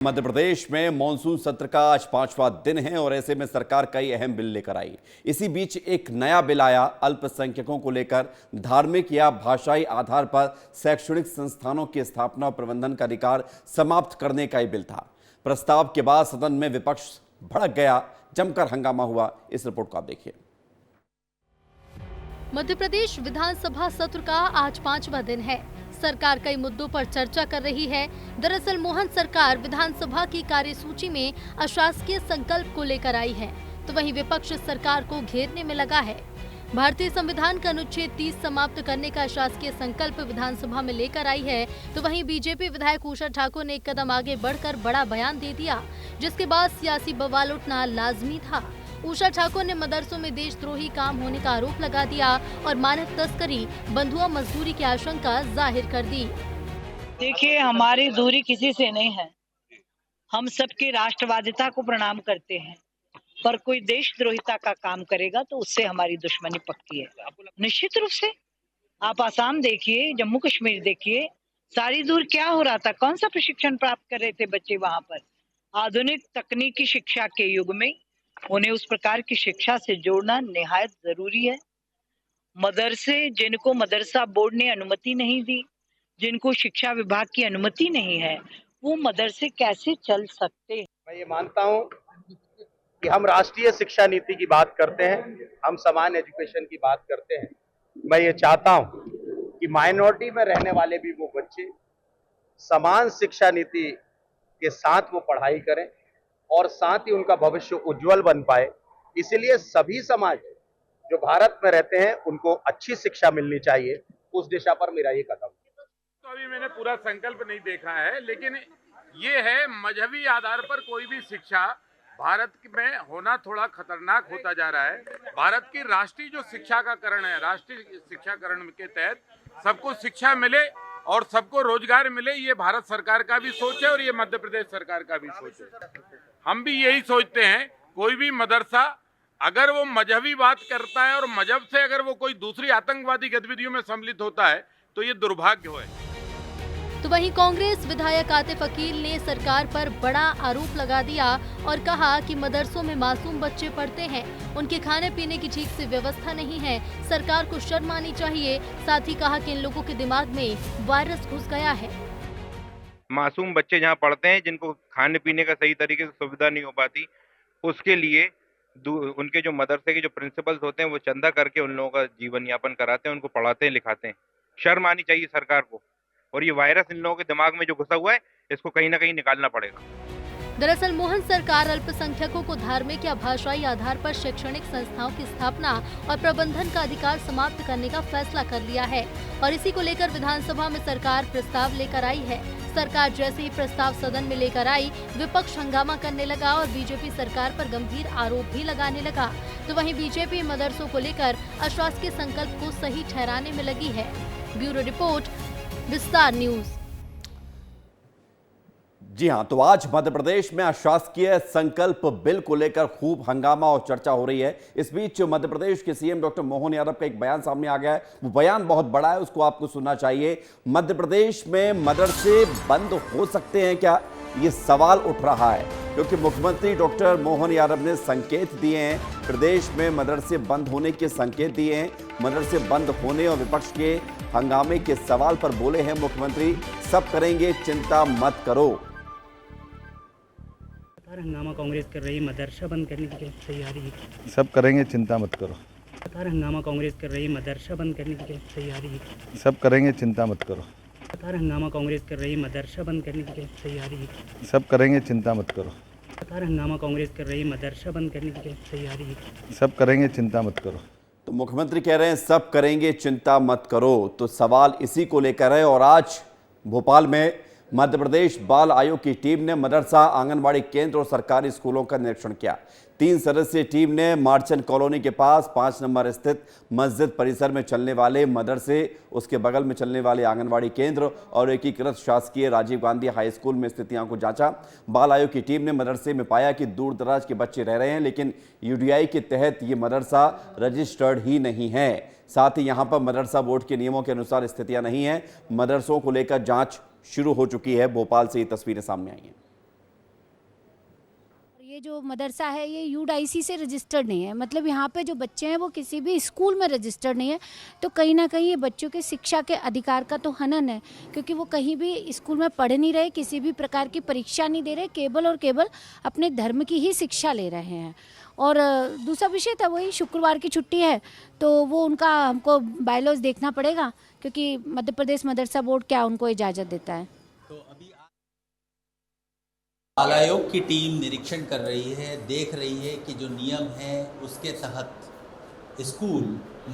मध्य प्रदेश में मॉनसून सत्र का आज 5वां दिन है और ऐसे में सरकार कई अहम बिल लेकर आई। इसी बीच एक नया बिल आया अल्पसंख्यकों को लेकर। धार्मिक या भाषाई आधार पर शैक्षणिक संस्थानों की स्थापना और प्रबंधन का अधिकार समाप्त करने का ही बिल था। प्रस्ताव के बाद सदन में विपक्ष भड़क गया, जमकर हंगामा हुआ। इस रिपोर्ट को आप देखिए। मध्य प्रदेश विधानसभा सत्र का आज 5वां दिन है। सरकार कई मुद्दों पर चर्चा कर रही है। दरअसल मोहन सरकार विधानसभा की कार्यसूची में अशासकीय संकल्प को लेकर आई है, तो वहीं विपक्ष सरकार को घेरने में लगा है। भारतीय संविधान का अनुच्छेद 30 समाप्त करने का अशासकीय संकल्प विधानसभा में लेकर आई है, तो वहीं बीजेपी विधायक उषा ठाकुर ने एक कदम आगे बढ़कर बड़ा बयान दे दिया, जिसके बाद सियासी बवाल उठना लाजमी था। उषा ठाकुर ने मदरसों में देशद्रोही काम होने का आरोप लगा दिया और मानव तस्करी, बंधुआ मजदूरी की आशंका जाहिर कर दी। देखिए, हमारी दूरी किसी से नहीं है। हम सबकी राष्ट्रवादिता को प्रणाम करते हैं, पर कोई देशद्रोहिता का काम करेगा तो उससे हमारी दुश्मनी पक्की है। निश्चित रूप से आप आसाम देखिए, जम्मू कश्मीर देखिए, सारी दूर क्या हो रहा था, कौन सा प्रशिक्षण प्राप्त कर रहे थे बच्चे वहां पर। आधुनिक तकनीकी शिक्षा के युग में उन्हें उस प्रकार की शिक्षा से जोड़ना निहायत जरूरी है। मदरसे जिनको मदरसा बोर्ड ने अनुमति नहीं दी, जिनको शिक्षा विभाग की अनुमति नहीं है, वो मदरसे कैसे चल सकते? मैं ये मानता हूँ कि हम राष्ट्रीय शिक्षा नीति की बात करते हैं, हम समान एजुकेशन की बात करते हैं। मैं ये चाहता हूँ कि माइनॉरिटी में रहने वाले भी वो बच्चे समान शिक्षा नीति के साथ वो पढ़ाई करें और साथ ही उनका भविष्य उज्जवल बन पाए। इसलिए सभी समाज जो भारत में रहते हैं उनको अच्छी शिक्षा मिलनी चाहिए। उस दिशा पर मेरा ये कदम। तो अभी मैंने पूरा संकल्प नहीं देखा है, लेकिन ये है मजहबी आधार पर कोई भी शिक्षा भारत में होना थोड़ा खतरनाक होता जा रहा है। भारत की राष्ट्रीय जो शिक्षा का करण है, राष्ट्रीय शिक्षाकरण के तहत सबको शिक्षा मिले और सबको रोजगार मिले, ये भारत सरकार का भी सोच है और ये मध्य प्रदेश सरकार का भी सोच है। हम भी यही सोचते हैं, कोई भी मदरसा अगर वो मजहबी बात करता है और मजहब से अगर वो कोई दूसरी आतंकवादी गतिविधियों में सम्मिलित होता है तो ये दुर्भाग्य है। तो वहीं कांग्रेस विधायक आतिफ अकील ने सरकार पर बड़ा आरोप लगा दिया और कहा कि मदरसों में मासूम बच्चे पढ़ते हैं, उनके खाने पीने की ठीक से व्यवस्था नहीं है, सरकार को शर्म आनी चाहिए। साथ ही कहा कि इन लोगों के दिमाग में वायरस घुस गया है। मासूम बच्चे जहाँ पढ़ते हैं, जिनको खाने पीने का सही तरीके से सुविधा नहीं हो पाती, उसके लिए उनके जो मदरसे के जो प्रिंसिपल्स होते हैं वो चंदा करके उन लोगों का जीवन यापन कराते हैं, उनको पढ़ाते हैं, लिखाते हैं। शर्म आनी चाहिए सरकार को। और ये वायरस इन लोगों के दिमाग में जो घुसा हुआ है, इसको कहीं ना कहीं निकालना पड़ेगा। दरअसल मोहन सरकार अल्पसंख्यकों को धार्मिक या भाषाई आधार पर शैक्षणिक संस्थाओं की स्थापना और प्रबंधन का अधिकार समाप्त करने का फैसला कर लिया है और इसी को लेकर विधानसभा में सरकार प्रस्ताव लेकर आई है। सरकार जैसे ही प्रस्ताव सदन में लेकर आई, विपक्ष हंगामा करने लगा और बीजेपी सरकार पर गंभीर आरोप भी लगाने लगा। तो वहीं बीजेपी मदरसों को लेकर अशासकीय संकल्प को सही ठहराने में लगी है। ब्यूरो रिपोर्ट, विस्तार न्यूज। जी हां, तो आज मध्य प्रदेश में अशासकीय संकल्प बिल को लेकर खूब हंगामा और चर्चा हो रही है। इस बीच मध्य प्रदेश के सीएम डॉक्टर मोहन यादव का एक बयान सामने आ गया है। वो बयान बहुत बड़ा है, उसको आपको सुनना चाहिए। मध्य प्रदेश में मदरसे बंद हो सकते हैं क्या, ये सवाल उठ रहा है, क्योंकि मुख्यमंत्री डॉक्टर मोहन यादव ने संकेत दिए हैं, प्रदेश में मदरसे बंद होने के संकेत दिए हैं। मदरसे बंद होने और विपक्ष के हंगामे के सवाल पर बोले हैं मुख्यमंत्री, सब करेंगे चिंता मत करो। हंगामा कांग्रेस कर रही है, मदरसा बंद करने की तैयारी है। सब करेंगे चिंता मत करो। हंगामा कांग्रेस कर रही है, मदरसा बंद करने की तैयारी है। सब करेंगे चिंता मत करो। हंगामा कांग्रेस कर रही है, मदरसा बंद करने की तैयारी है। सब करेंगे चिंता मत करो। हंगामा कांग्रेस कर रही है, मदरसा बंद करने की तैयारी है। सब करेंगे चिंता मत करो। तो मुख्यमंत्री कह रहे हैं सब करेंगे चिंता मत करो, तो सवाल इसी को लेकर है। और आज भोपाल में मध्य प्रदेश बाल आयोग की टीम ने मदरसा, आंगनबाड़ी केंद्र और सरकारी स्कूलों का निरीक्षण किया। 3 सदस्यीय टीम ने मार्चेंट कॉलोनी के पास 5 नंबर स्थित मस्जिद परिसर में चलने वाले मदरसे, उसके बगल में चलने वाले आंगनबाड़ी केंद्र और एकीकृत शासकीय राजीव गांधी हाई स्कूल में स्थितियों को जांचा। बाल आयोग की टीम ने मदरसे में पाया कि दूर दराज के बच्चे रह रहे हैं, लेकिन यूडीआई के तहत ये मदरसा रजिस्टर्ड ही नहीं है। साथ ही यहाँ पर मदरसा बोर्ड के नियमों के अनुसार स्थितियां नहीं हैं। मदरसों को लेकर जांच शुरू हो चुकी है। भोपाल से ये तस्वीरें सामने आई हैं। ये जो मदरसा है ये यूडाईसी से रजिस्टर्ड नहीं है, मतलब यहाँ पे जो बच्चे हैं वो किसी भी स्कूल में रजिस्टर्ड नहीं है। तो कहीं ना कहीं ये बच्चों के शिक्षा के अधिकार का तो हनन है, क्योंकि वो कहीं भी स्कूल में पढ़ नहीं रहे, किसी भी प्रकार की परीक्षा नहीं दे रहे, केवल और केवल अपने धर्म की ही शिक्षा ले रहे हैं। और दूसरा विषय था वही शुक्रवार की छुट्टी है, तो वो उनका हमको बायलॉज देखना पड़ेगा, क्योंकि मध्य प्रदेश मदरसा बोर्ड क्या उनको इजाज़त देता है। बाल आयोग की टीम निरीक्षण कर रही है, देख रही है कि जो नियम है उसके तहत स्कूल,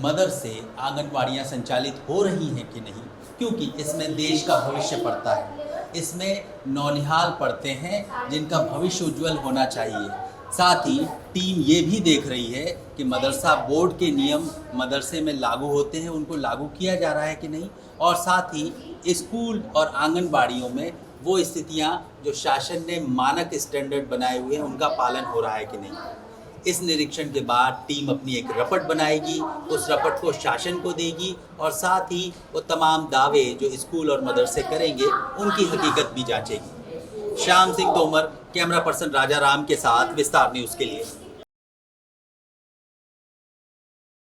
मदरसे, आंगनबाड़ियाँ संचालित हो रही हैं कि नहीं, क्योंकि इसमें देश का भविष्य पड़ता है। इसमें नौनिहाल पढ़ते हैं जिनका भविष्य उज्जवल होना चाहिए। साथ ही टीम ये भी देख रही है कि मदरसा बोर्ड के नियम मदरसे में लागू होते हैं, उनको लागू किया जा रहा है कि नहीं, और साथ ही स्कूल और आंगनबाड़ियों में वो स्थितियां जो शासन ने मानक स्टैंडर्ड बनाए हुए हैं उनका पालन हो रहा है कि नहीं। इस निरीक्षण के बाद टीम अपनी एक रपट बनाएगी, उस रपट को शासन को देगी और साथ ही वो तमाम दावे जो स्कूल और मदरसे करेंगे उनकी हकीकत भी जांचेगी। श्याम सिंह तोमर, कैमरा पर्सन राजा राम के साथ विस्तार न्यूज़ के लिए।